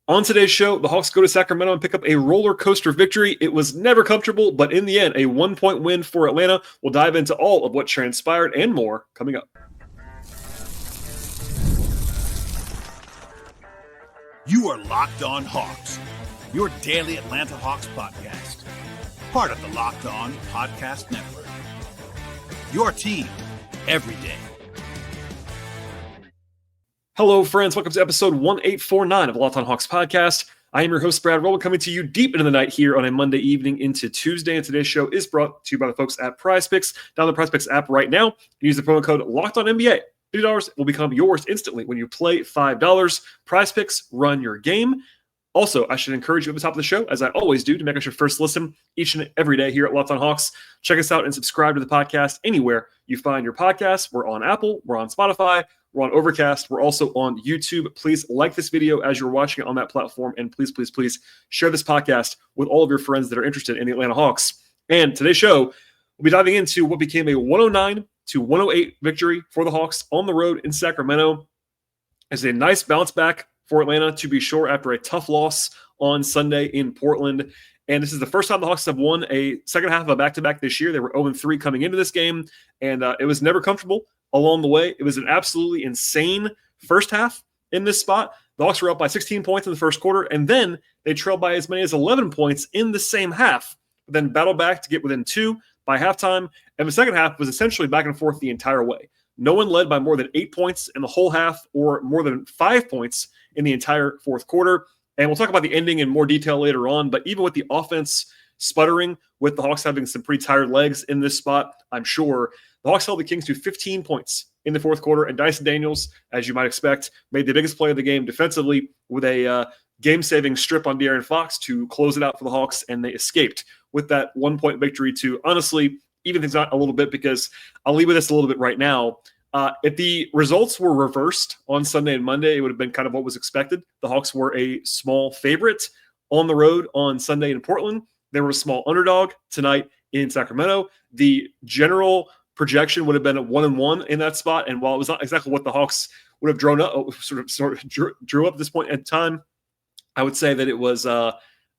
On today's show, the Hawks go to Sacramento and pick up a roller coaster victory. It was never comfortable, but in the end, a 1-point win for Atlanta. We'll dive into all of what transpired and more coming up. You are Locked On Hawks, your daily Atlanta Hawks podcast. Part of the Locked On Podcast Network. Your team every day. Hello, friends. Welcome to episode 1849 of the Locked On Hawks podcast. I am your host, Brad Rowland, coming to you deep into the night here on a Monday evening into Tuesday. And today's show is brought to you by the folks at PrizePicks. Download the PrizePicks app right now. Use the promo code LOCKEDONNBA. $50 will become yours instantly when you play $5. PrizePicks, run your game. Also, I should encourage you at the top of the show, as I always do, to make us your first listen each and every day here at Locked On Hawks. Check us out and subscribe to the podcast anywhere you find your podcasts. We're on Apple, we're on Spotify, we're on Overcast, we're also on YouTube. Please like this video as you're watching it on that platform, and please, please, please share this podcast with all of your friends that are interested in the Atlanta Hawks. And today's show, we'll be diving into what became a 109-108 victory for the Hawks on the road in Sacramento. It's a nice bounce back for Atlanta, to be sure, after a tough loss on Sunday in Portland. And this is the first time the Hawks have won a second half of a back-to-back this year. They were 0-3 coming into this game, and it was never comfortable along the way. It was an absolutely insane first half in this spot. The Hawks were up by 16 points in the first quarter, and then they trailed by as many as 11 points in the same half, but then battled back to get within 2 by halftime. And the second half was essentially back and forth the entire way. No one led by more than 8 points in the whole half or more than 5 points in the entire fourth quarter. And we'll talk about the ending in more detail later on. But even with the offense sputtering, with the Hawks having some pretty tired legs in this spot, I'm sure, the Hawks held the Kings to 15 points in the fourth quarter. And Dyson Daniels, as you might expect, made the biggest play of the game defensively with a game-saving strip on De'Aaron Fox to close it out for the Hawks. And they escaped with that 1-point victory to, honestly, even things out a little bit, because I'll leave with this a little bit right now. If the results were reversed on Sunday and Monday, it would have been kind of what was expected. The Hawks were a small favorite on the road on Sunday in Portland. They were a small underdog tonight in Sacramento. The general projection would have been a 1-1 in that spot. And while it was not exactly what the Hawks would have drew up at this point in time, I would say that it was a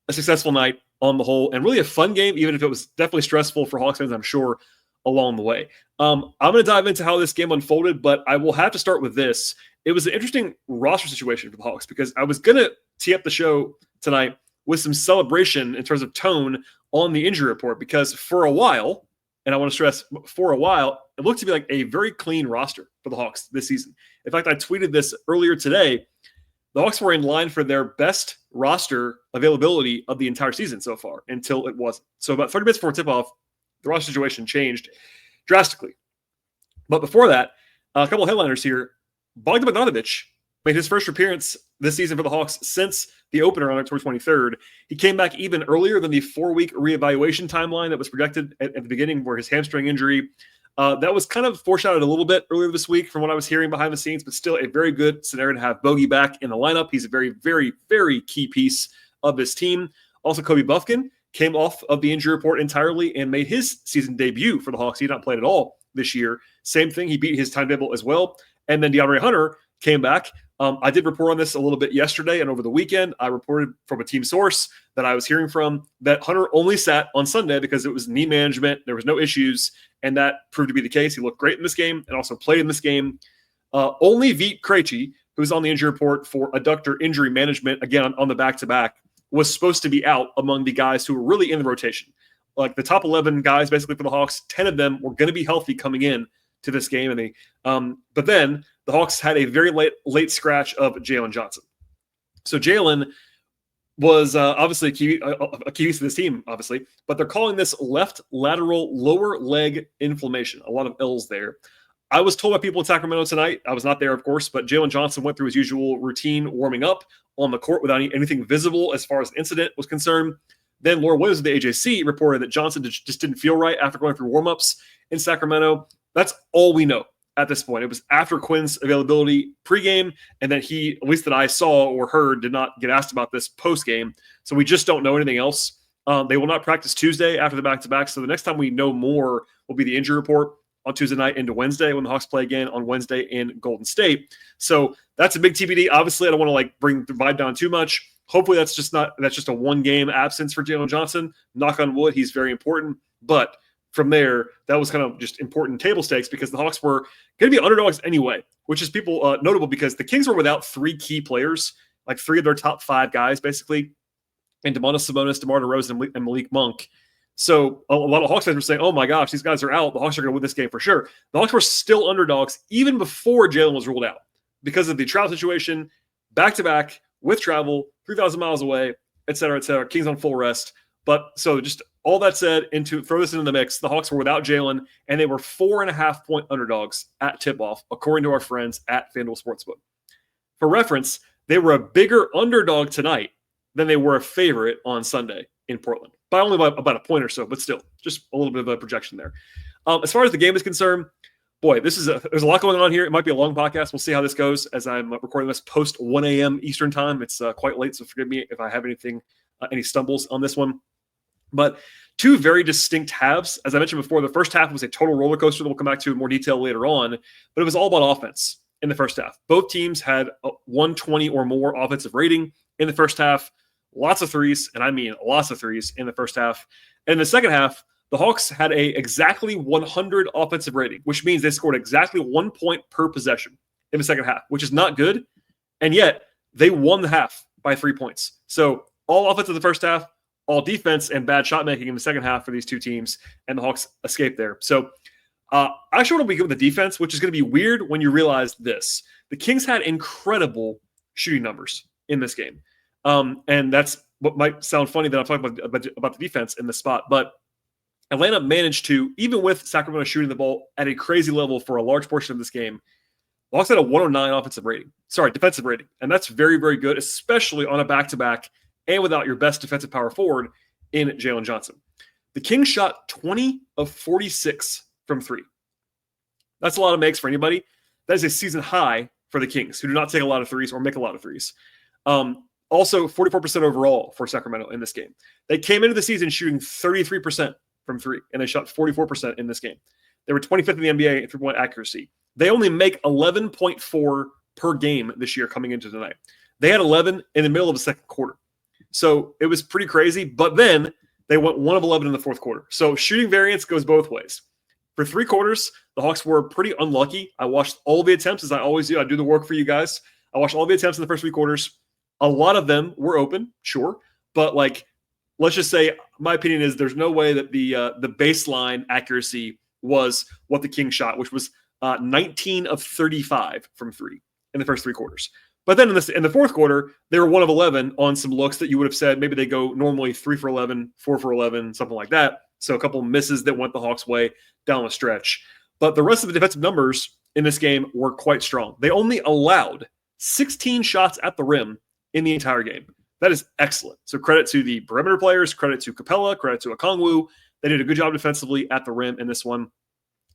successful night on the whole, and really a fun game, even if it was definitely stressful for Hawks fans, I'm sure, along the way. I'm going to dive into how this game unfolded, but I will have to start with this. It was an interesting roster situation for the Hawks, because I was going to tee up the show tonight with some celebration in terms of tone on the injury report, because for a while, and I want to stress, for a while, it looked to be like a very clean roster for the Hawks this season. In fact, I tweeted this earlier today. The Hawks were in line for their best roster availability of the entire season so far, until it wasn't. So about 30 minutes before tip-off, the roster situation changed drastically. But before that, a couple of headliners here. Bogdanovic made his first appearance this season for the Hawks since the opener on October 23rd. He came back even earlier than the 4-week reevaluation timeline that was projected at the beginning for his hamstring injury. That was kind of foreshadowed a little bit earlier this week from what I was hearing behind the scenes, but still a very good scenario to have Bogey back in the lineup. He's a very, very, very key piece of this team. Also, Kobe Bufkin came off of the injury report entirely and made his season debut for the Hawks. He had not played at all this year. Same thing. He beat his timetable as well. And then DeAndre Hunter came back. I did report on this a little bit yesterday and over the weekend. I reported from a team source that I was hearing from that Hunter only sat on Sunday because it was knee management. There was no issues, and that proved to be the case. He looked great in this game and also played in this game. Only Vit Krejci, who was on the injury report for adductor injury management, again on the back-to-back, was supposed to be out among the guys who were really in the rotation. Like the top 11 guys basically for the Hawks, 10 of them were going to be healthy coming in to this game. And they, but then the Hawks had a very late scratch of Jaylen Johnson. So Jaylen was obviously a key piece of this team, obviously, but they're calling this left lateral lower leg inflammation. A lot of L's there. I was told by people in Sacramento tonight, I was not there, of course, but Jaylen Johnson went through his usual routine warming up on the court without anything visible as far as the incident was concerned. Then Laura Williams of the AJC reported that Johnson just didn't feel right after going through warmups in Sacramento. That's all we know at this point. It was after Quinn's availability pregame, and then he, at least that I saw or heard, did not get asked about this postgame. So we just don't know anything else. They will not practice Tuesday after the back-to-back. So the next time we know more will be the injury report on Tuesday night into Wednesday when the Hawks play again on Wednesday in Golden State. So that's a big TBD. Obviously, I don't want to bring the vibe down too much. Hopefully that's just a one-game absence for Jalen Johnson. Knock on wood, he's very important. But from there, that was kind of just important table stakes because the Hawks were going to be underdogs anyway, which is notable because the Kings were without 3 key players, like 3 of their top 5 guys, basically, and Domantas Sabonis, DeMar DeRozan, and Malik Monk. So a lot of Hawks fans were saying, oh my gosh, these guys are out. The Hawks are going to win this game for sure. The Hawks were still underdogs even before Jalen was ruled out because of the travel situation, back-to-back, with travel, 3,000 miles away, et cetera, et cetera. Kings on full rest. But so just all that said, throw this into the mix, the Hawks were without Jalen, and they were 4.5-point underdogs at tip-off, according to our friends at FanDuel Sportsbook. For reference, they were a bigger underdog tonight than they were a favorite on Sunday in Portland, by only about a point or so, but still, just a little bit of a projection there. As far as the game is concerned, boy, there's a lot going on here. It might be a long podcast. We'll see how this goes as I'm recording this post 1 a.m. Eastern time. It's quite late, so forgive me if I have any stumbles on this one. But 2 very distinct halves. As I mentioned before, the first half was a total roller coaster that we'll come back to in more detail later on, but it was all about offense in the first half. Both teams had a 120 or more offensive rating in the first half. Lots of threes, and I mean lots of threes in the first half. And in the second half, the Hawks had a exactly 100 offensive rating, which means they scored exactly 1 point per possession in the second half, which is not good. And yet they won the half by 3 points. So all offense in the first half, all defense and bad shot making in the second half for these 2 teams, and the Hawks escaped there. So I actually want to begin with the defense, which is going to be weird when you realize this. The Kings had incredible shooting numbers in this game. And that's what might sound funny that I'm talking about the defense in this spot. But Atlanta managed to, even with Sacramento shooting the ball at a crazy level for a large portion of this game, the Hawks had a 109 defensive rating. And that's very, very good, especially on a back-to-back and without your best defensive power forward in Jalen Johnson. The Kings shot 20 of 46 from 3. That's a lot of makes for anybody. That is a season high for the Kings, who do not take a lot of threes or make a lot of threes. Also, 44% overall for Sacramento in this game. They came into the season shooting 33% from 3, and they shot 44% in this game. They were 25th in the NBA in three-point accuracy. They only make 11.4 per game this year coming into tonight. They had 11 in the middle of the second quarter. So it was pretty crazy, but then they went 1 of 11 in the fourth quarter. So shooting variance goes both ways. For 3 quarters, the Hawks were pretty unlucky. I watched all the attempts, as I always do. I do the work for you guys. I watched all the attempts in the first 3 quarters. A lot of them were open, sure. But, let's just say my opinion is there's no way that the baseline accuracy was what the Kings shot, which was 19 of 35 from 3 in the first 3 quarters. But then in the fourth quarter, they were 1 of 11 on some looks that you would have said maybe they go normally 3 for 11, 4 for 11, something like that. So a couple of misses that went the Hawks' way down the stretch. But the rest of the defensive numbers in this game were quite strong. They only allowed 16 shots at the rim in the entire game. That is excellent. So credit to the perimeter players, credit to Capella, credit to Okongwu. They did a good job defensively at the rim in this one.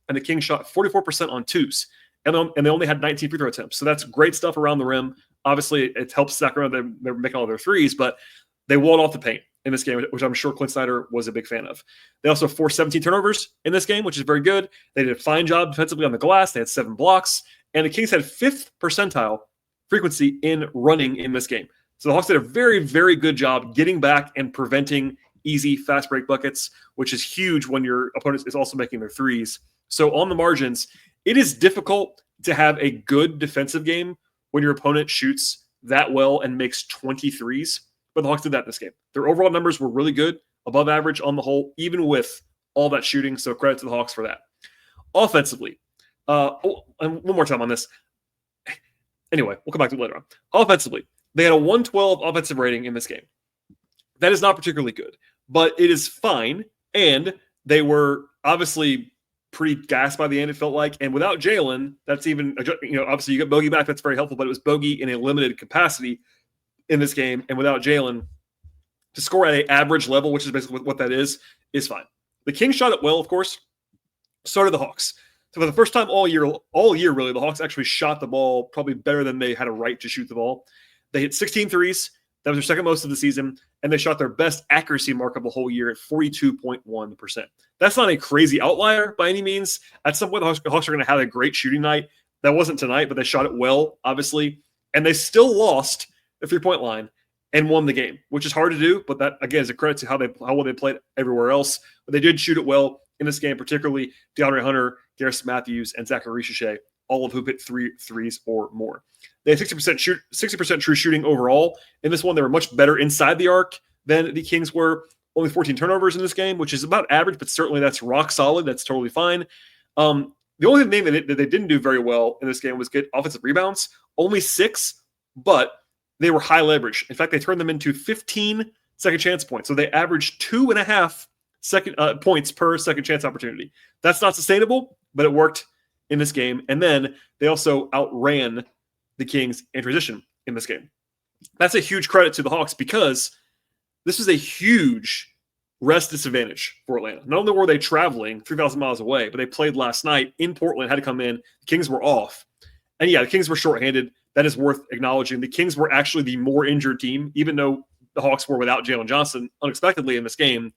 And the Kings shot 44% on 2s. And they only had 19 free throw attempts. So that's great stuff around the rim. Obviously, it helps Sacramento. They're making all their threes, but they walled off the paint in this game, which I'm sure Clint Snyder was a big fan of. They also forced 17 turnovers in this game, which is very good. They did a fine job defensively on the glass. They had 7 blocks. And the Kings had 5th percentile frequency in running in this game. So the Hawks did a very, very good job getting back and preventing easy fast break buckets, which is huge when your opponent is also making their threes. So on the margins, it is difficult to have a good defensive game when your opponent shoots that well and makes 23s. But the Hawks did that in this game. Their overall numbers were really good, above average on the whole, even with all that shooting. So credit to the Hawks for that. Offensively, and one more time on this. Anyway, we'll come back to it later on. Offensively, they had a 112 offensive rating in this game. That is not particularly good, but it is fine. And they were obviously pretty gassed by the end, it felt like. And without Jalen, that's even, obviously you get Bogey back. That's very helpful, but it was Bogey in a limited capacity in this game. And without Jalen, to score at an average level, which is basically what that is fine. The Kings shot it well, of course. So did the Hawks. So for the first time all year, really, the Hawks actually shot the ball probably better than they had a right to shoot the ball. They hit 16 threes. That was their second most of the season. And they shot their best accuracy mark of the whole year at 42.1%. That's not a crazy outlier by any means. At some point, the Hawks are going to have a great shooting night. That wasn't tonight, but they shot it well, obviously. And they still lost the three-point line. and won the game, which is hard to do. But that, again, is a credit to how well they played everywhere else. But they did shoot it well in this game, particularly DeAndre Hunter, Garrison Matthews, and Zachary Richichet, all of who hit threes or more. They had 60% true shooting overall. In this one, they were much better inside the arc than the Kings were. Only 14 turnovers in this game, which is about average, but certainly that's rock solid. That's totally fine. The only thing that they didn't do very well in this game was get offensive rebounds. Only 6, but they were high leverage. In fact, they turned them into 15 second chance points. So they averaged 2.5 points per second chance opportunity. That's not sustainable, but it worked in this game. And then they also outran the Kings in transition in this game. That's a huge credit to the Hawks because this was a huge rest disadvantage for Atlanta. Not only were they traveling 3,000 miles away, but they played last night in Portland, had to come in. The Kings were off. And yeah, the Kings were shorthanded. That is worth acknowledging. The Kings were actually the more injured team, even though the Hawks were without Jalen Johnson unexpectedly in this game.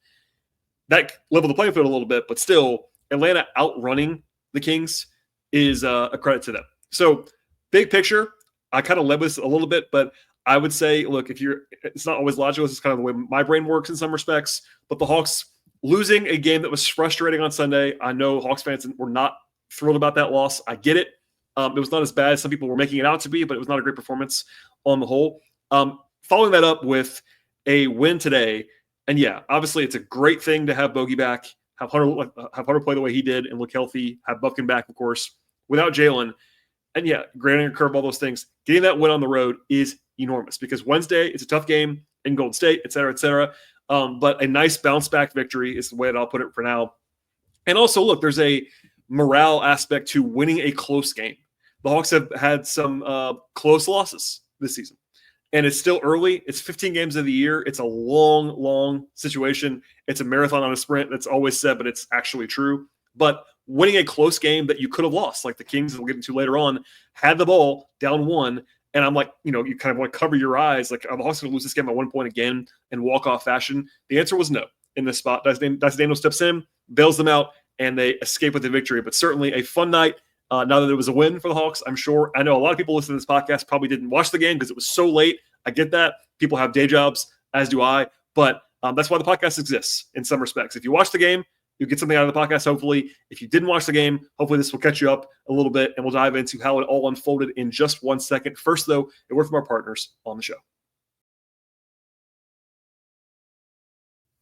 That leveled the playing field a little bit, but still, Atlanta outrunning the Kings is a credit to them. So, big picture, I kind of led with this a little bit, but I would say, look, it's not always logical. This is kind of the way my brain works in some respects. But the Hawks losing a game that was frustrating on Sunday. I know Hawks fans were not thrilled about that loss. I get it. It was not as bad as some people were making it out to be, but it was not a great performance on the whole. Following that up with a win today, and yeah, obviously it's a great thing to have Bogey back, have Hunter play the way he did and look healthy, have Bufkin back, of course, without Jalen. And yeah, granting a curve, all those things, getting that win on the road is enormous because Wednesday, it's a tough game in Golden State, et cetera, et cetera. But a nice bounce back victory is the way that I'll put it for now. And also, look, there's a morale aspect to winning a close game. The Hawks have had some close losses this season. And it's still early. It's 15 games of the year. It's a long, long situation. It's a marathon on a sprint. That's always said, but it's actually true. But winning a close game that you could have lost, like the Kings that we'll get into later on, had the ball down 1. And I'm like, you kind of want to cover your eyes. Like, are the Hawks going to lose this game at 1 point again in walk-off fashion? The answer was no in this spot. Dyson Daniels steps in, bails them out, and they escape with the victory. But certainly a fun night. Now that it was a win for the Hawks, I'm sure. I know a lot of people listening to this podcast probably didn't watch the game because it was so late. I get that. People have day jobs, as do I. But that's why the podcast exists in some respects. If you watch the game, you'll get something out of the podcast, hopefully. If you didn't watch the game, hopefully this will catch you up a little bit, and we'll dive into how it all unfolded in just 1 second. First, though, a word from our partners on the show.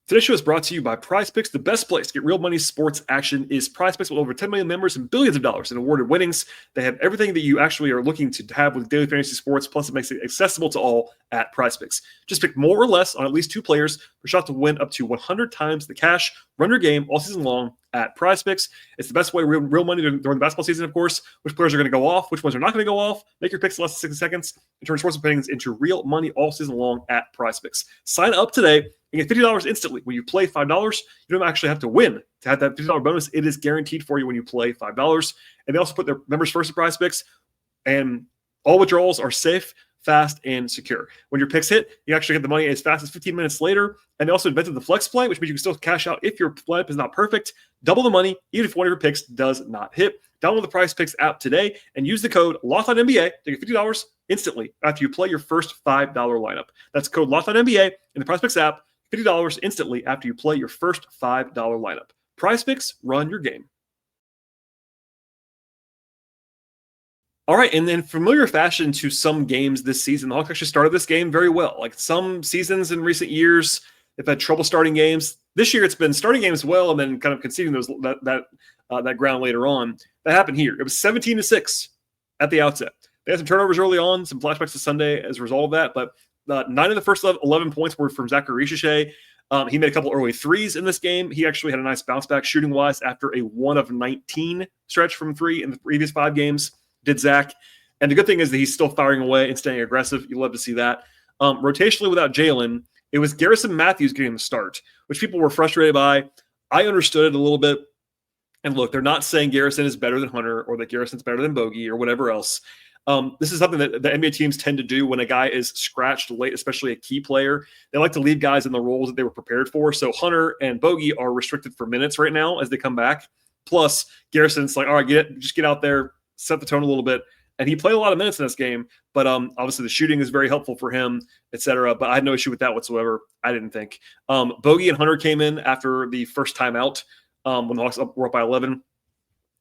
Today's show is brought to you by PrizePicks. The best place to get real money sports action is PrizePicks, with over 10 million members and billions of dollars in awarded winnings. They have everything that you actually are looking to have with daily fantasy sports, plus it makes it accessible to all at PrizePicks. Just pick more or less on at least 2 players for a shot to win up to 100 times the cash. Run your game all season long at PrizePicks. It's the best way to win real money during the basketball season, of course. Which players are going to go off, which ones are not going to go off. Make your picks in less than 60 seconds and turn sports opinions into real money all season long at PrizePicks. Sign up today and get $50 instantly. When you play $5, you don't actually have to win to have that $50 bonus. It is guaranteed for you when you play $5. And they also put their members first at PrizePicks, and all withdrawals are safe, fast, and secure. When your picks hit, you actually get the money as fast as 15 minutes later. And they also invented the flex play, which means you can still cash out if your lineup is not perfect. Double the money, even if one of your picks does not hit. Download the PrizePicks app today and use the code LOCKEDONNBA to get $50 instantly after you play your first $5 lineup. That's code LOCKEDONNBA in the PrizePicks app. $50 instantly after you play your first $5 lineup. PrizePicks, run your game. All right, and in familiar fashion to some games this season, the Hawks actually started this game very well. Like some seasons in recent years, they've had trouble starting games. This year, it's been starting games well and then kind of conceding that ground later on. That happened here. It was 17-6 at the outset. They had some turnovers early on, some flashbacks to Sunday as a result of that, but 9 of the first 11 points were from Zachary Richichet. He made a couple early threes in this game. He actually had a nice bounce back shooting-wise after a 1 of 19 stretch from 3 in the previous 5 games, did Zach. And the good thing is that he's still firing away and staying aggressive. You love to see that. Rotationally without Jalen, it was Garrison Matthews getting the start, which people were frustrated by. I understood it a little bit. And look, they're not saying Garrison is better than Hunter or that Garrison's better than Bogey or whatever else. This is something that the NBA teams tend to do when a guy is scratched late, especially a key player. They like to leave guys in the roles that they were prepared for. So Hunter and Bogey are restricted for minutes right now as they come back. Plus, Garrison's like, all right, just get out there, set the tone a little bit, And he played a lot of minutes in this game, but obviously the shooting is very helpful for him, etc. But I had no issue with that whatsoever, I didn't think. Bogey and Hunter came in after the first timeout when the Hawks were up by 11.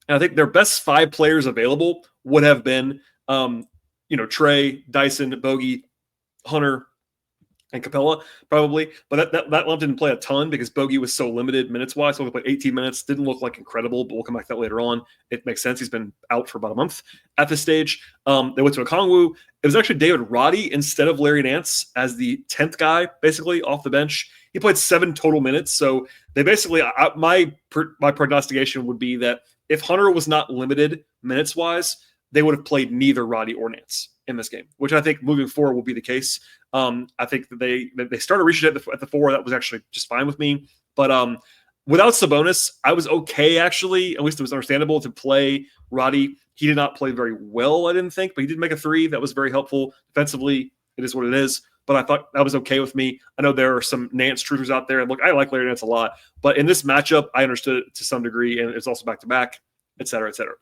And I think their best 5 players available would have been, Trae, Dyson, Bogey, Hunter, and Capella, probably. But that lump didn't play a ton because Bogey was so limited minutes-wise. So only played 18 minutes. Didn't look like incredible, but we'll come back to that later on. It makes sense. He's been out for about a month at this stage. They went to Okongwu. It was actually David Roddy instead of Larry Nance as the 10th guy, basically, off the bench. He played 7 total minutes. So they basically, my prognostication would be that if Hunter was not limited minutes-wise, they would have played neither Roddy or Nance in this game, which I think moving forward will be the case. I think that they started reaching at the 4. That was actually just fine with me. But without Sabonis, I was okay, actually. At least it was understandable to play Roddy. He did not play very well, I didn't think, but he did make a 3. That was very helpful. Defensively, it is what it is. But I thought that was okay with me. I know there are some Nance truthers out there. And look, I like Larry Nance a lot. But in this matchup, I understood it to some degree, and it's also back-to-back, et cetera, et cetera.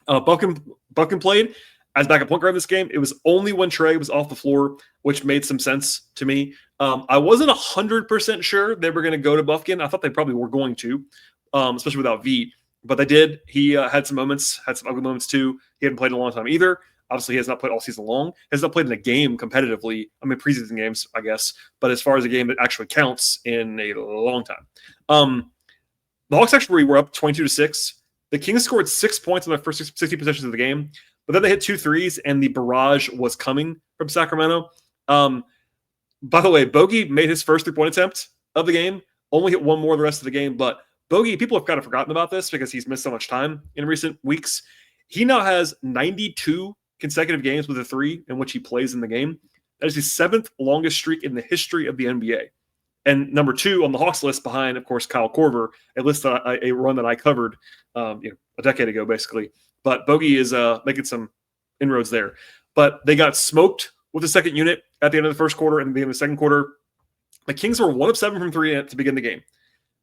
Bufkin played as backup point guard in this game. It was only when Trae was off the floor, which made some sense to me. I wasn't 100% sure they were going to go to Bufkin. I thought they probably were going to, especially without V. But they did. He had some ugly moments too. He hadn't played in a long time either. Obviously, he has not played all season long. He has not played in a game competitively. I mean, preseason games, I guess. But as far as a game that actually counts in a long time. The Hawks actually were up 22-6. The Kings scored 6 points in their first 60 possessions of the game. But then they hit 2 threes, and the barrage was coming from Sacramento. By the way, Bogey made his first 3-point attempt of the game. Only hit 1 more the rest of the game. But Bogey, people have kind of forgotten about this because he's missed so much time in recent weeks. He now has 92 consecutive games with a 3 in which he plays in the game. That is the 7th longest streak in the history of the NBA. And number 2 on the Hawks list behind, of course, Kyle Korver, a run that I covered a decade ago, basically. But Bogey is making some inroads there. But they got smoked with the second unit at the end of the first quarter and the beginning of the second quarter. The Kings were 1 of 7 from 3 to begin the game.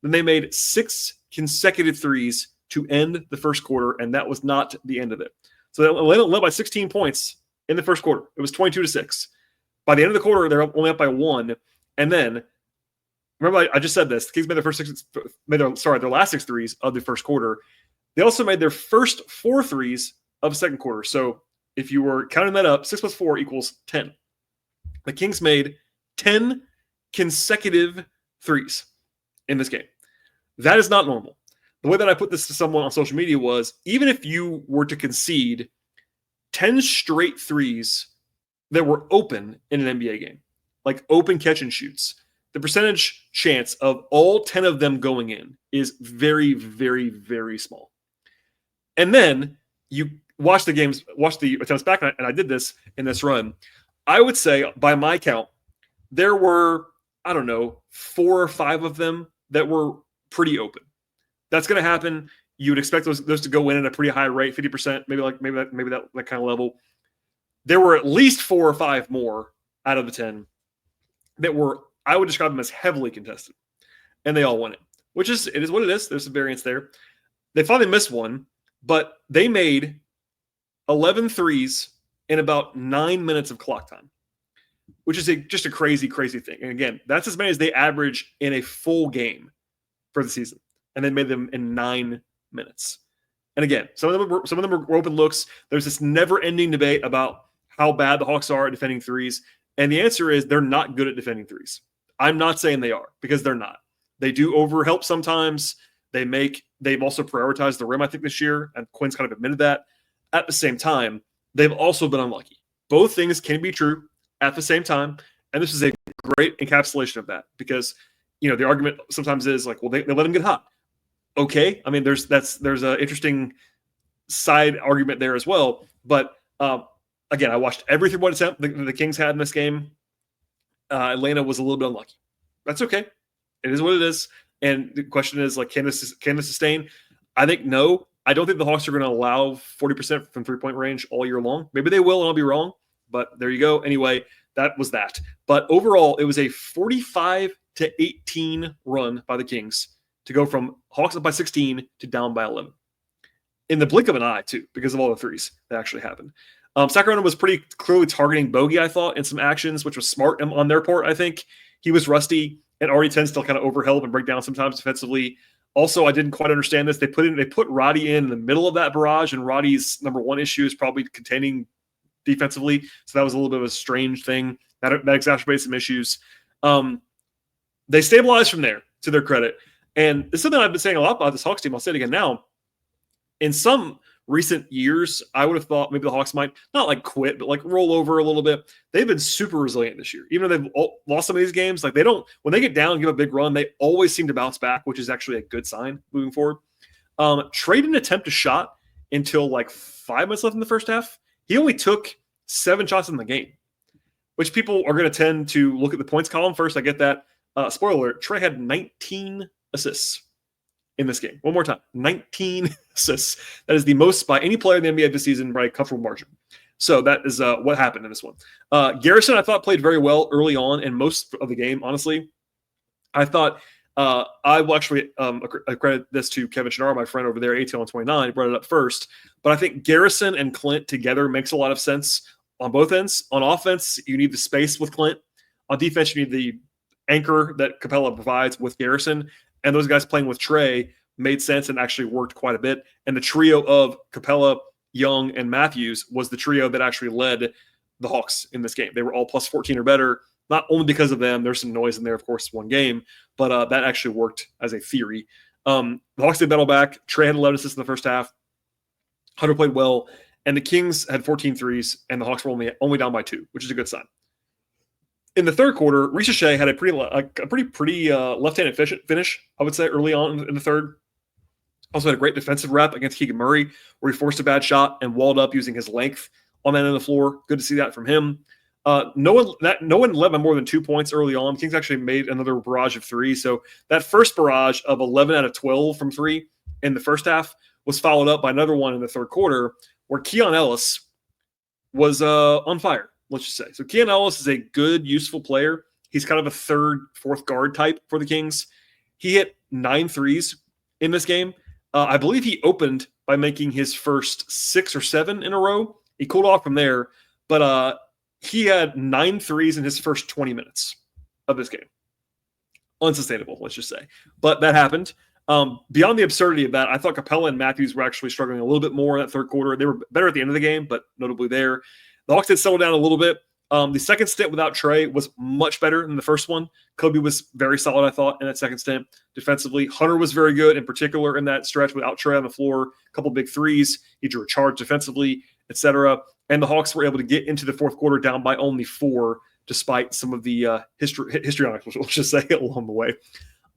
Then they made 6 consecutive threes to end the first quarter, and that was not the end of it. So they led by 16 points in the first quarter. It was 22-6. By the end of the quarter, they're only up by 1. And then, remember, I just said this. The Kings made their last 6 threes of the first quarter. They also made their first 4 threes of the second quarter. So if you were counting that up, 6 plus 4 equals 10. The Kings made 10 consecutive threes in this game. That is not normal. The way that I put this to someone on social media was, even if you were to concede 10 straight threes that were open in an NBA game, like open catch and shoots, the percentage chance of all 10 of them going in is very, very, very small. And then you watch the attempts back, and I did this in this run. I would say, by my count, there were, 4 or 5 of them that were pretty open. That's going to happen. You would expect those to go in at a pretty high rate, 50%, maybe that kind of level. There were at least 4 or 5 more out of the 10 that were, I would describe them as heavily contested, and they all won it. It is what it is. There's some variance there. They finally missed one, but they made 11 threes in about 9 minutes of clock time, which is just a crazy, crazy thing. And again, that's as many as they average in a full game for the season. And they made them in 9 minutes. And again, some of them were open looks. There's this never-ending debate about how bad the Hawks are at defending threes. And the answer is they're not good at defending threes. I'm not saying they are, because they're not. They do overhelp sometimes. They've also prioritized the rim, I think, this year, and Quinn's kind of admitted that. At the same time, they've also been unlucky. Both things can be true at the same time, and this is a great encapsulation of that, because the argument sometimes is like, well, they let them get hot. Okay, I mean, there's an interesting side argument there as well. But again, I watched every 3-point attempt the Kings had in this game. Atlanta was a little bit unlucky. That's okay. It is what it is. And the question is, like, can this sustain? I think no. I don't think the Hawks are going to allow 40% from 3-point range all year long. Maybe they will, and I'll be wrong. But there you go. Anyway, that was that. But overall, it was a 45-18 run by the Kings to go from Hawks up by 16 to down by 11. in the blink of an eye, too, because of all the threes that actually happened. Sacramento was pretty clearly targeting Bogey, I thought, in some actions, which was smart on their part, I think. He was rusty and already tends to kind of overhelp and break down sometimes defensively. Also, I didn't quite understand this. They put Roddy in the middle of that barrage, and Roddy's number one issue is probably containing defensively. So that was a little bit of a strange thing. That exacerbated some issues. They stabilized from there, to their credit. And it's something I've been saying a lot about this Hawks team. I'll say it again now. In some recent years, I would have thought maybe the Hawks might not like quit, but like roll over a little bit. They've been super resilient this year. Even though they've lost some of these games, like when they get down and give a big run, they always seem to bounce back, which is actually a good sign moving forward. Trae didn't attempt a shot until like 5 minutes left in the first half. He only took 7 shots in the game, which people are going to tend to look at the points column first. I get that. Spoiler alert, Trae had 19 assists in this game. One more time, 19 assists. That is the most by any player in the NBA this season by a comfortable margin. So that is what happened in this one. Garrison, I thought, played very well early on in most of the game, honestly. I thought I will actually credit this to Kevin Chenard, my friend over there, ATL on 29. He brought it up first. But I think Garrison and Clint together makes a lot of sense on both ends. On offense, you need the space with Clint. On defense, you need the anchor that Capella provides with Garrison. And those guys playing with Trae made sense and actually worked quite a bit. And the trio of Capella, Young, and Matthews was the trio that actually led the Hawks in this game. They were all plus 14 or better, not only because of them. There's some noise in there, of course, one game, but that actually worked as a theory. The Hawks did battle back. Trae had 11 assists in the first half. Hunter played well. And the Kings had 14 threes, and the Hawks were only down by 2, which is a good sign. In the third quarter, Ricochet had a pretty left-handed finish, I would say, early on in the third. Also had a great defensive rep against Keegan Murray, where he forced a bad shot and walled up using his length on that end of the floor. Good to see that from him. No one led by more than 2 points early on. Kings actually made another barrage of 3. So that first barrage of 11 out of 12 from 3 in the first half was followed up by another one in the third quarter, where Keon Ellis was on fire. Let's just say. So Keon Ellis is a good, useful player. He's kind of a third, fourth guard type for the Kings. He hit 9 threes in this game. I believe he opened by making his first 6 or 7 in a row. He cooled off from there, but he had 9 threes in his first 20 minutes of this game. Unsustainable, let's just say. But that happened. Beyond the absurdity of that, I thought Capella and Matthews were actually struggling a little bit more in that third quarter. They were better at the end of the game, but notably there. The Hawks did settle down a little bit. The second stint without Trae was much better than the first one. Kobe was very solid, I thought, in that second stint defensively. Hunter was very good, in particular, in that stretch without Trae on the floor. A couple big threes. He drew a charge defensively, etc. And the Hawks were able to get into the fourth quarter down by only 4, despite some of the histrionics, let's just say, along the way.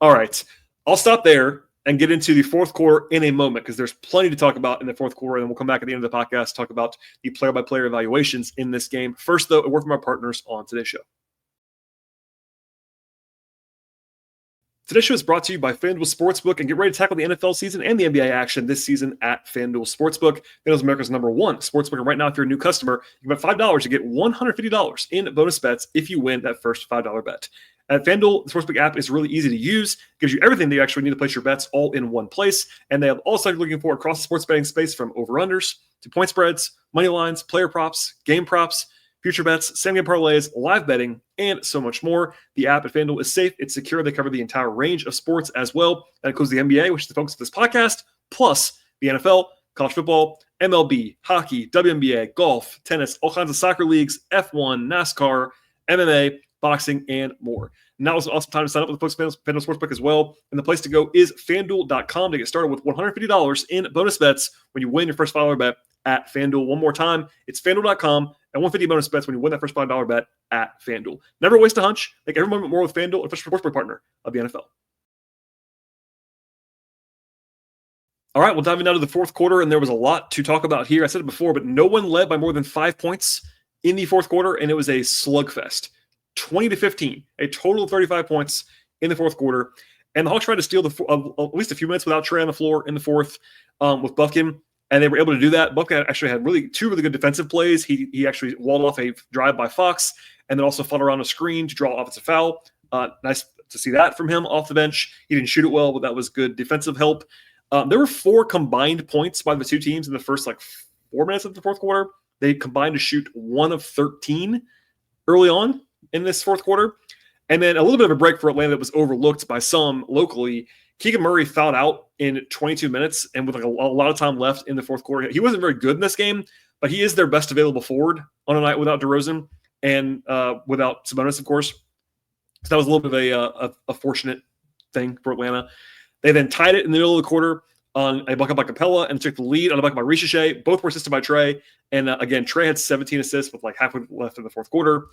All right. I'll stop there and get into the fourth quarter in a moment, because there's plenty to talk about in the fourth quarter, and then we'll come back at the end of the podcast, talk about the player-by-player evaluations in this game. First, though, a word from our partners on today's show. Today's show is brought to you by FanDuel Sportsbook, and get ready to tackle the NFL season and the NBA action this season at FanDuel Sportsbook. FanDuel is America's #1 sportsbook, and right now, if you're a new customer, you can bet $5 to get $150 in bonus bets if you win that first $5 bet. At FanDuel, the Sportsbook app is really easy to use. Gives you everything that you actually need to place your bets all in one place. And they have all stuff you're looking for across the sports betting space, from over-unders to point spreads, money lines, player props, game props, future bets, same-game parlays, live betting, and so much more. The app at FanDuel is safe. It's secure. They cover the entire range of sports as well. That includes the NBA, which is the focus of this podcast, plus the NFL, college football, MLB, hockey, WNBA, golf, tennis, all kinds of soccer leagues, F1, NASCAR, MMA, boxing, and more. Now is an awesome time to sign up with the folks at FanDuel Sportsbook as well. And the place to go is FanDuel.com to get started with $150 in bonus bets when you win your first $5 bet at FanDuel. One more time, it's FanDuel.com and $150 bonus bets when you win that first $5 bet at FanDuel. Never waste a hunch. Make every moment more with FanDuel, official sportsbook partner of the NFL. All right, we'll dive into the fourth quarter, and there was a lot to talk about here. I said it before, but no one led by more than 5 points in the fourth quarter, and it was a slugfest. 20-15, a total of 35 points in the fourth quarter. And the Hawks tried to steal at least a few minutes without Trae on the floor in the fourth with Bufkin, and they were able to do that. Bufkin actually had two really good defensive plays. He actually walled off a drive by Fox and then also fought around a screen to draw an offensive foul. Nice to see that from him off the bench. He didn't shoot it well, but that was good defensive help. There were 4 combined points by the two teams in the first 4 minutes of the fourth quarter. They combined to shoot 1 of 13 early on in this fourth quarter. And then a little bit of a break for Atlanta that was overlooked by some locally. Keegan Murray fouled out in 22 minutes, and with a lot of time left in the fourth quarter. He wasn't very good in this game, but he is their best available forward on a night without DeRozan and without Sabonis, of course. So that was a little bit of a fortunate thing for Atlanta. They then tied it in the middle of the quarter on a bucket by Capella and took the lead on a bucket by Ricochet. Both were assisted by Trae. And again, Trae had 17 assists with halfway left in the fourth quarter.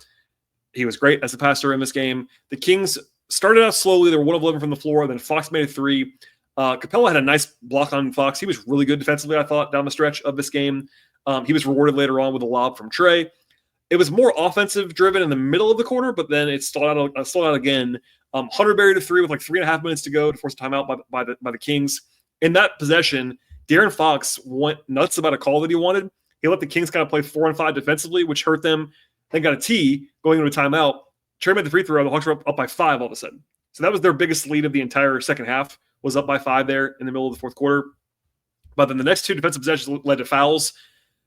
He was great as a passer in this game. The Kings started out slowly. They were 1 of 11 from the floor. Then Fox made a 3. Capella had a nice block on Fox. He was really good defensively, I thought, down the stretch of this game. He was rewarded later on with a lob from Trae. It was more offensive driven in the middle of the quarter, but then it stalled out again. Hunter buried a 3 with 3.5 minutes to go to force a timeout by the Kings. In that possession, De'Aaron Fox went nuts about a call that he wanted. He let the Kings kind of play 4 and 5 defensively, which hurt them. They got a T going into a timeout. Trae made the free throw. The Hawks were up by 5 all of a sudden. So that was their biggest lead of the entire second half, was up by 5 there in the middle of the fourth quarter. But then the next 2 defensive possessions led to fouls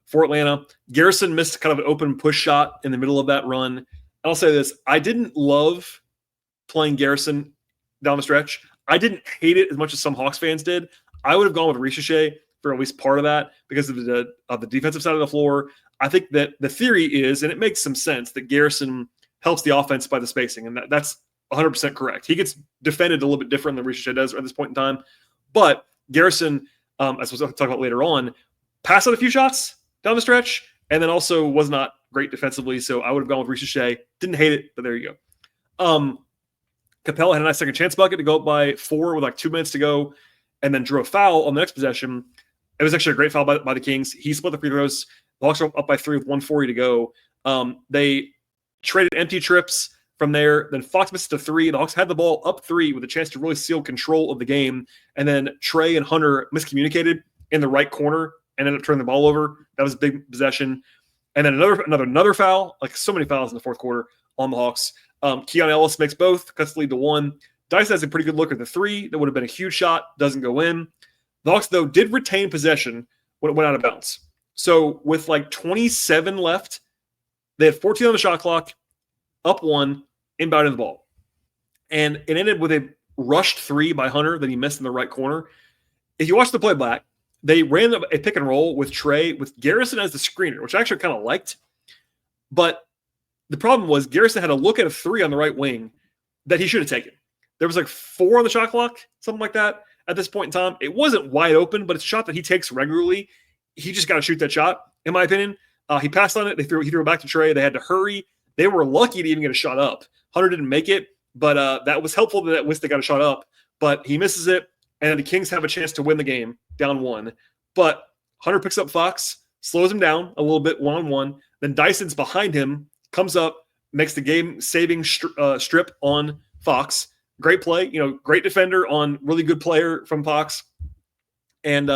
for Atlanta. Garrison missed kind of an open push shot in the middle of that run. And I'll say this. I didn't love playing Garrison down the stretch. I didn't hate it as much as some Hawks fans did. I would have gone with Ricochet for at least part of that because of the defensive side of the floor. I think that the theory is, and it makes some sense, that Garrison helps the offense by the spacing, and that's 100% correct. He gets defended a little bit different than Ricochet does at this point in time. But Garrison, as we'll talk about later on, passed out a few shots down the stretch, and then also was not great defensively, so I would have gone with Ricochet. Didn't hate it, but there you go. Capella had a nice second chance bucket to go up by 4 with 2 minutes to go, and then drew a foul on the next possession. It was actually a great foul by the Kings. He split the free throws. The Hawks were up by 3 with 1:40 to go. They traded empty trips from there. Then Fox missed a 3. The Hawks had the ball up 3 with a chance to really seal control of the game. And then Trae and Hunter miscommunicated in the right corner and ended up turning the ball over. That was a big possession. And then another foul, so many fouls in the fourth quarter on the Hawks. Keon Ellis makes both, cuts the lead to 1. Dyson has a pretty good look at the 3. That would have been a huge shot. Doesn't go in. The Hawks, though, did retain possession when it went out of bounds. So with 27 left, they had 14 on the shot clock, up 1, inbounding the ball. And it ended with a rushed 3 by Hunter that he missed in the right corner. If you watch the play back, they ran a pick and roll with Trae, with Garrison as the screener, which I actually kind of liked. But the problem was Garrison had a look at a 3 on the right wing that he should have taken. There was 4 on the shot clock, something like that, at this point in time. It wasn't wide open, but it's a shot that he takes regularly. He just got to shoot that shot, in my opinion. He passed on it. He threw it back to Trae. They had to hurry. They were lucky to even get a shot up. Hunter didn't make it, but that was helpful that Winston got a shot up. But he misses it, and the Kings have a chance to win the game, down 1. But Hunter picks up Fox, slows him down a little bit, 1-on-1. Then Dyson's behind him, comes up, makes the game-saving strip on Fox. Great play, great defender on really good player from Fox. And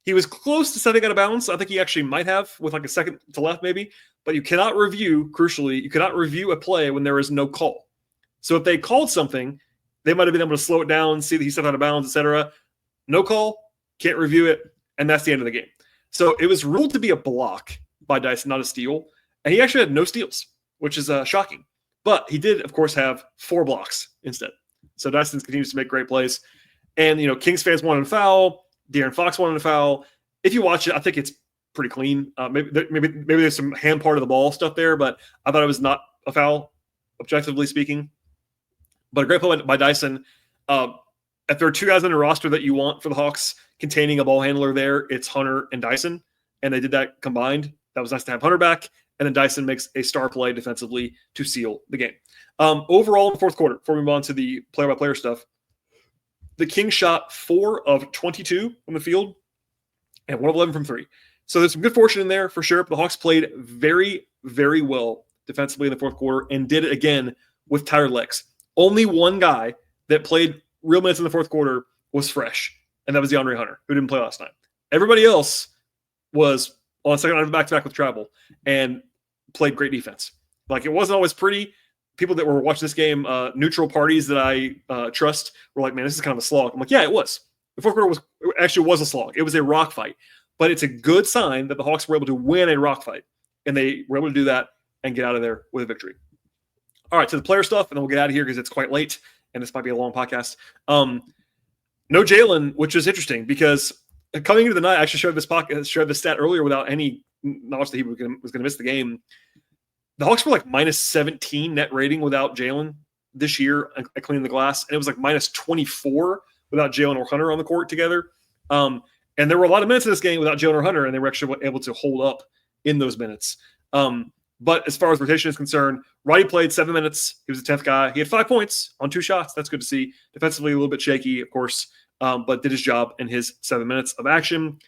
he was close to setting out of bounds. I think he actually might have with a second to left maybe. But you cannot crucially, you cannot review a play when there is no call. So if they called something, they might have been able to slow it down, see that he stepped out of bounds, etc. No call, can't review it, and that's the end of the game. So it was ruled to be a block by Dyson, not a steal. And he actually had no steals, which is shocking. But he did, of course, have 4 blocks instead. So Dyson continues to make great plays. And, Kings fans wanted a foul. De'Aaron Fox wanted a foul. If you watch it, I think it's pretty clean. Maybe there's some hand part of the ball stuff there, but I thought it was not a foul, objectively speaking. But a great play by Dyson. If there are 2 guys on the roster that you want for the Hawks containing a ball handler there, it's Hunter and Dyson. And they did that combined. That was nice to have Hunter back. And then Dyson makes a star play defensively to seal the game. Overall, in the fourth quarter, before we move on to the player-by-player stuff, the Kings shot 4 of 22 from the field and 1 of 11 from 3. So there's some good fortune in there for sure. But the Hawks played very, very well defensively in the fourth quarter and did it again with tired legs. Only one guy that played real minutes in the fourth quarter was fresh, and that was DeAndre Hunter, who didn't play last night. Everybody else was on a second night of back-to-back with travel and played great defense. It wasn't always pretty. People that were watching this game, neutral parties that I trust, were like, man, this is kind of a slog. I'm like, yeah, it was. The fourth quarter was a slog. It was a rock fight, but it's a good sign that the Hawks were able to win a rock fight, and they were able to do that and get out of there with a victory. All right, to the player stuff, and then we'll get out of here because it's quite late, and this might be a long podcast. No Jalen, which is interesting because coming into the night, I actually shared this stat earlier without any knowledge that he was going to miss the game. The Hawks were like minus 17 net rating without Jalen this year at cleaning the glass, and it was like minus 24 without Jalen or Hunter on the court together. And there were a lot of minutes in this game without Jalen or Hunter, and they were actually able to hold up in those minutes. But as far as rotation is concerned, Roddy played 7 minutes. He was the 10th guy. He had 5 points on 2 shots. That's good to see. Defensively, a little bit shaky, of course, but did his job in his 7 minutes of action.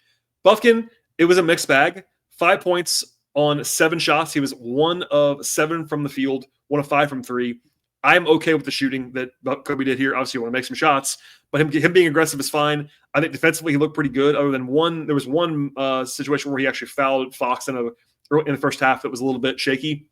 Bufkin, it was a mixed bag. 5 points on 7 shots. He was 1 of 7 from the field, 1 of 5 from 3. I'm okay with the shooting that Kobe did here. Obviously, you want to make some shots, but him being aggressive is fine. I think defensively he looked pretty good. Other than there was one situation where he actually fouled Fox in the first half that was a little bit shaky.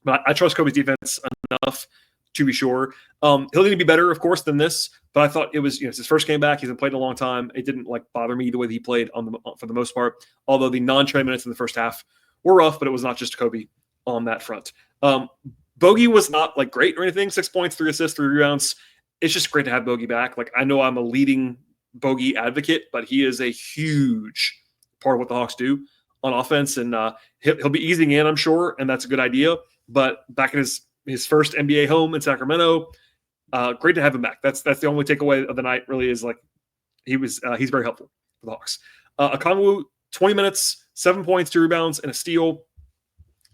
But I trust Kobe's defense enough to be sure. He'll need to be better, of course, than this. But I thought it was it's his first game back. He's been played in a long time. It didn't bother me the way that he played for the most part. Although the non-Trae minutes in the first half were rough, but it was not just Kobe on that front. Bogey was not great or anything. 6 points, 3 assists, 3 rebounds. It's just great to have Bogey back. I know I'm a leading Bogey advocate, but he is a huge part of what the Hawks do on offense, and he'll be easing in, I'm sure, and that's a good idea. But back in his first NBA home in Sacramento, great to have him back. That's the only takeaway of the night. Really is he's very helpful for the Hawks. Okongwu, 20 minutes, 7 points, 2 rebounds, and a steal.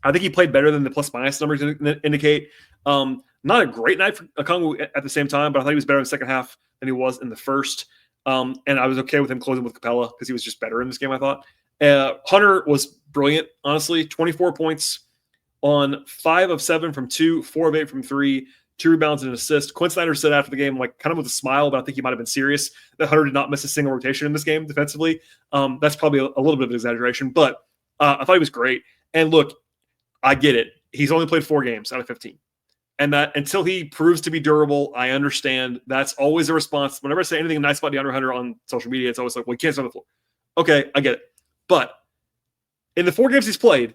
I think he played better than the plus-minus numbers indicate. Not a great night for Okongwu at the same time, but I thought he was better in the second half than he was in the first. And I was okay with him closing with Capella because he was just better in this game, I thought. Hunter was brilliant, honestly. 24 points on 5 of 7 from 2, 4 of 8 from 3, 2 rebounds and an assist. Quinn Snyder said after the game, kind of with a smile, but I think he might have been serious, that Hunter did not miss a single rotation in this game defensively. That's probably a little bit of an exaggeration, but I thought he was great. And look, I get it. He's only played 4 games out of 15. And that until he proves to be durable, I understand that's always a response. Whenever I say anything nice about DeAndre Hunter on social media, it's always well, he can't stay on the floor. Okay, I get it. But in the 4 games he's played,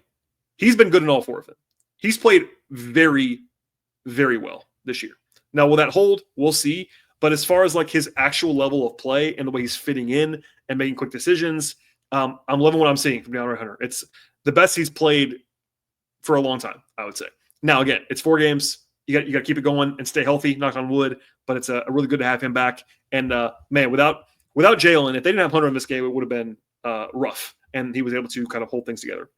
he's been good in all 4 of them. He's played very, very well this year. Now, will that hold? We'll see. But as far as his actual level of play and the way he's fitting in and making quick decisions, I'm loving what I'm seeing from DeAndre Hunter. It's the best he's played for a long time, I would say. Now, again, it's 4 games. You got to keep it going and stay healthy, knock on wood. But it's a really good to have him back. And, man, without Jalen, if they didn't have Hunter in this game, it would have been rough. And he was able to kind of hold things together.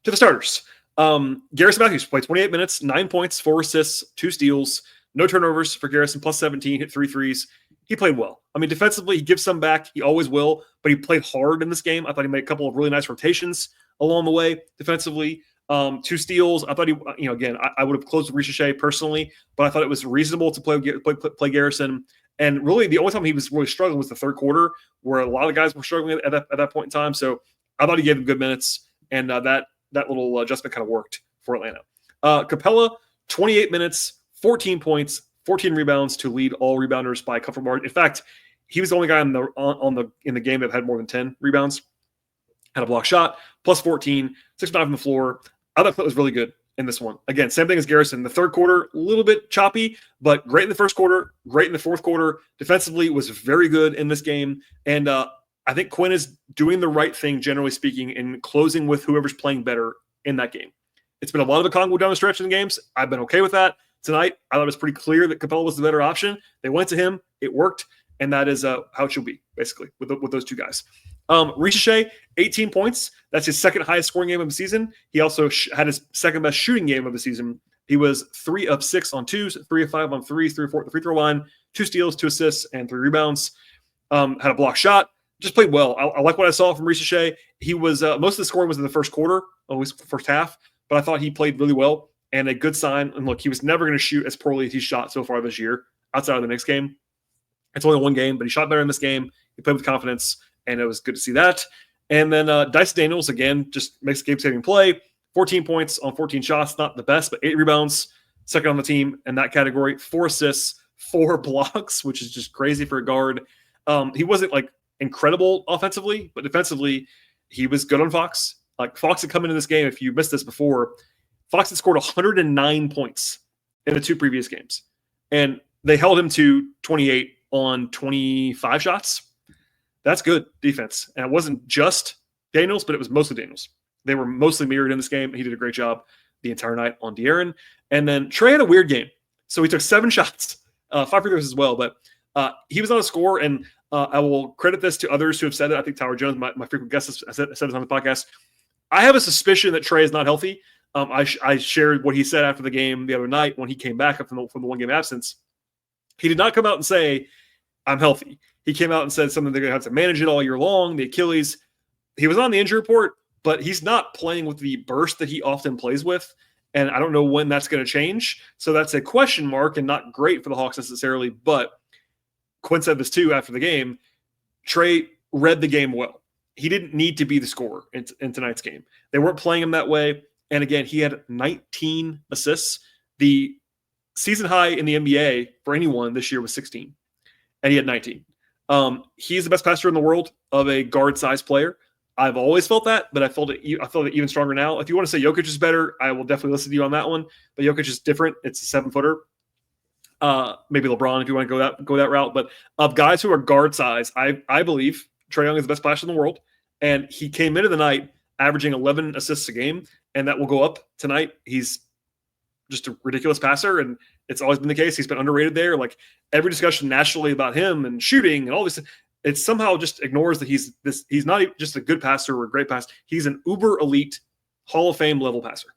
To the starters. Garrison Matthews played 28 minutes, 9 points, 4 assists, 2 steals, no turnovers for Garrison, plus 17, hit 3 threes. He played well. I mean, defensively, he gives some back. He always will, but he played hard in this game. I thought he made a couple of really nice rotations along the way defensively. 2 steals. I thought he, again, I would have closed with Ricochet personally, but I thought it was reasonable to play Garrison. And really, the only time he was really struggling was the third quarter, where a lot of guys were struggling at that point in time. So I thought he gave him good minutes, and that little adjustment kind of worked for Atlanta. Capella, 28 minutes, 14 points, 14 rebounds to lead all rebounders by a comfortable margin. In fact, he was the only guy in the game that had more than 10 rebounds. Had a block shot, plus 14, 6-9 from the floor. I thought that was really good in this one. Again, same thing as Garrison. The third quarter, a little bit choppy, but great in the first quarter, great in the fourth quarter. Defensively was very good in this game. And I think Quinn is doing the right thing, generally speaking, in closing with whoever's playing better in that game. It's been a lot of Okongwu down the stretch in the games. I've been okay with that. Tonight, I thought it was pretty clear that Capella was the better option. They went to him. It worked. And that is how it should be, basically, with those 2 guys. Ricochet, 18 points. That's his second highest scoring game of the season. He also had his second best shooting game of the season. He was 3 of 6 on 2s, 3 of 5 on 3s, 3 of 4 at the free throw line, 2 steals, 2 assists, and 3 rebounds. Had a block shot. Just played well. I like what I saw from Ricochet. He was most of the scoring was in the first quarter, always first half, but I thought he played really well and a good sign. And look, he was never going to shoot as poorly as he shot so far this year outside of the Knicks game. It's only 1 game, but he shot better in this game. He played with confidence, and it was good to see that. And then Dyson Daniels, again, just makes a game-saving play. 14 points on 14 shots. Not the best, but 8 rebounds. Second on the team in that category. 4 assists, 4 blocks, which is just crazy for a guard. He wasn't like incredible offensively, but defensively, he was good on Fox. Like Fox had come into this game. If you missed this before, Fox had scored 109 points in the 2 previous games, and they held him to 28 on 25 shots. That's good defense. And it wasn't just Daniels, but it was mostly Daniels. They were mostly mirrored in this game. He did a great job the entire night on De'Aaron. And then Trae had a weird game. So he took 7 shots, 5 free throws as well. But he was on a score, and I will credit this to others who have said it. I think Tyler Jones, my frequent guest, has said this on the podcast. I have a suspicion that Trae is not healthy. I shared what he said after the game the other night when he came back from the 1-game absence. He did not come out and say, I'm healthy. He came out and said something they're going to have to manage it all year long, the Achilles. He was on the injury report, but he's not playing with the burst that he often plays with, and I don't know when that's going to change. So that's a question mark and not great for the Hawks necessarily, but Quinn said this too after the game. Trae read the game well. He didn't need to be the scorer in tonight's game. They weren't playing him that way. And again, he had 19 assists. The season high in the NBA for anyone this year was 16, and he had 19. He's the best passer in the world of a guard-sized player. I've always felt that, but I felt it even stronger now. If you want to say Jokic is better, I will definitely listen to you on that one. But Jokic is different. It's a 7-footer. Maybe LeBron if you want to go that route. But of guys who are guard size, I believe Trae Young is the best passer in the world. And he came into the night averaging 11 assists a game, and that will go up tonight. He's just a ridiculous passer, and it's always been the case. He's been underrated there. Like every discussion nationally about him and shooting and all this, it somehow just ignores that he's not just a good passer or a great passer. He's an uber elite Hall of Fame level passer.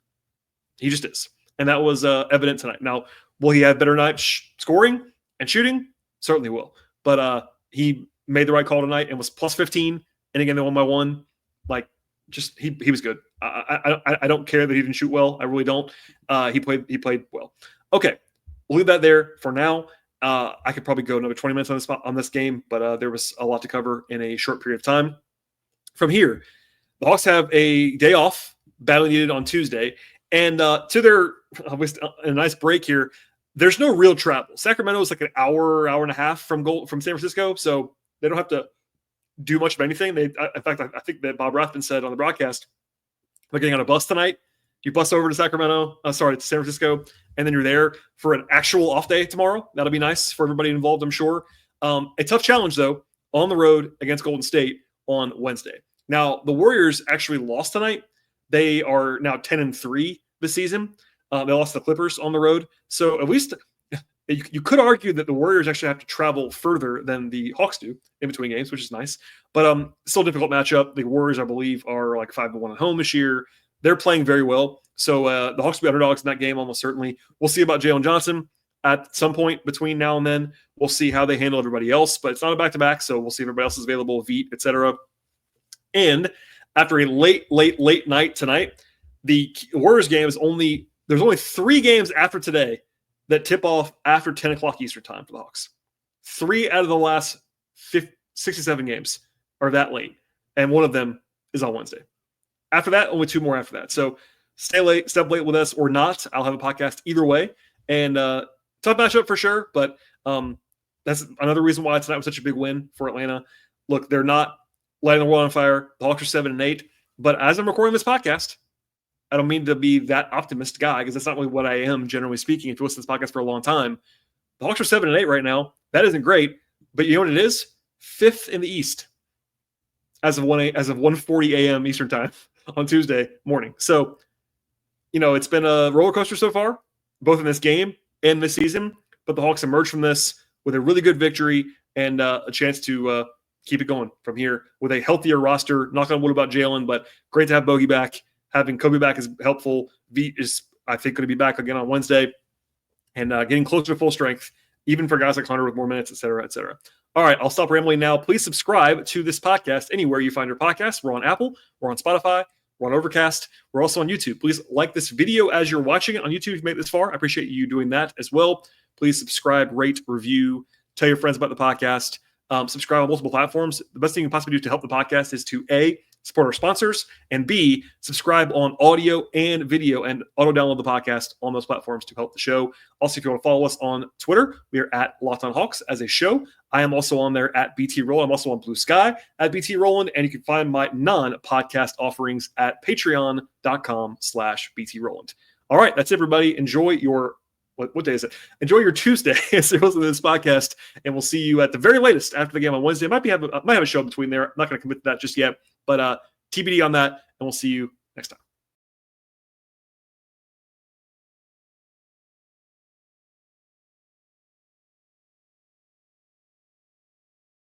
He just is. And that was evident tonight. Now, will he have better nights scoring and shooting? Certainly will. But he made the right call tonight and was plus 15. And again, they won by 1. Like, just he was good. I don't care that he didn't shoot well. I really don't. He played well. Okay, we'll leave that there for now. I could probably go another 20 minutes on this game, but there was a lot to cover in a short period of time. From here, the Hawks have a day off, badly needed on Tuesday, and to their a nice break here. There's no real travel. Sacramento is like an hour and a half from San Francisco, so they don't have to do much of anything. In fact, I think that Bob Rathman said on the broadcast, they're getting on a bus tonight. You bus over to to San Francisco, and then you're there for an actual off day tomorrow. That'll be nice for everybody involved, I'm sure. A tough challenge, though, on the road against Golden State on Wednesday. Now, the Warriors actually lost tonight. They are now 10-3 this season. They lost to the Clippers on the road. So at least you could argue that the Warriors actually have to travel further than the Hawks do in between games, which is nice. But still a difficult matchup. The Warriors, I believe, are like 5-1 at home this year. They're playing very well. So the Hawks will be underdogs in that game almost certainly. We'll see about Jalen Johnson at some point between now and then. We'll see how they handle everybody else. But it's not a back-to-back, so we'll see if everybody else is available, Veet, etc. And after a late night tonight, the Warriors game is there's only 3 games after today that tip off after 10 o'clock Eastern time for the Hawks. 3 out of the last 67 games are that late, and one of them is on Wednesday. After that, only 2 more after that. So stay late, step late with us or not. I'll have a podcast either way. And tough matchup for sure, but that's another reason why tonight was such a big win for Atlanta. Look, they're not lighting the world on fire. The Hawks are 7-8. But as I'm recording this podcast, I don't mean to be that optimist guy because that's not really what I am, generally speaking. If you listen to this podcast for a long time, the Hawks are 7-8 right now. That isn't great, but you know what it is? 5th in the East as of 1:40 a.m. Eastern time on Tuesday morning. So, it's been a roller coaster so far, both in this game and this season. But the Hawks emerged from this with a really good victory and a chance to keep it going from here with a healthier roster. Knock on wood about Jalen, but great to have Bogey back. Having Kobe back is helpful. Veet is, I think, going to be back again on Wednesday and getting closer to full strength, even for guys like Hunter with more minutes, et cetera, et cetera. All right, I'll stop rambling now. Please subscribe to this podcast anywhere you find your podcast. We're on Apple. We're on Spotify. We're on Overcast. We're also on YouTube. Please like this video as you're watching it on YouTube if you made it this far. I appreciate you doing that as well. Please subscribe, rate, review, tell your friends about the podcast. Subscribe on multiple platforms. The best thing you can possibly do to help the podcast is to A, support our sponsors, and B, subscribe on audio and video and auto-download the podcast on those platforms to help the show. Also, if you want to follow us on Twitter, we are at Locked On Hawks as a show. I am also on there at BT Rowland. I'm also on Blue Sky at BT Rowland, and you can find my non-podcast offerings at patreon.com/BT Rowland. All right, that's it, everybody. Enjoy your what day is it? Enjoy your Tuesday as you're listening to this podcast, and we'll see you at the very latest after the game on Wednesday. Might have a show between there. I'm not going to commit to that just yet, but TBD on that, and we'll see you next time.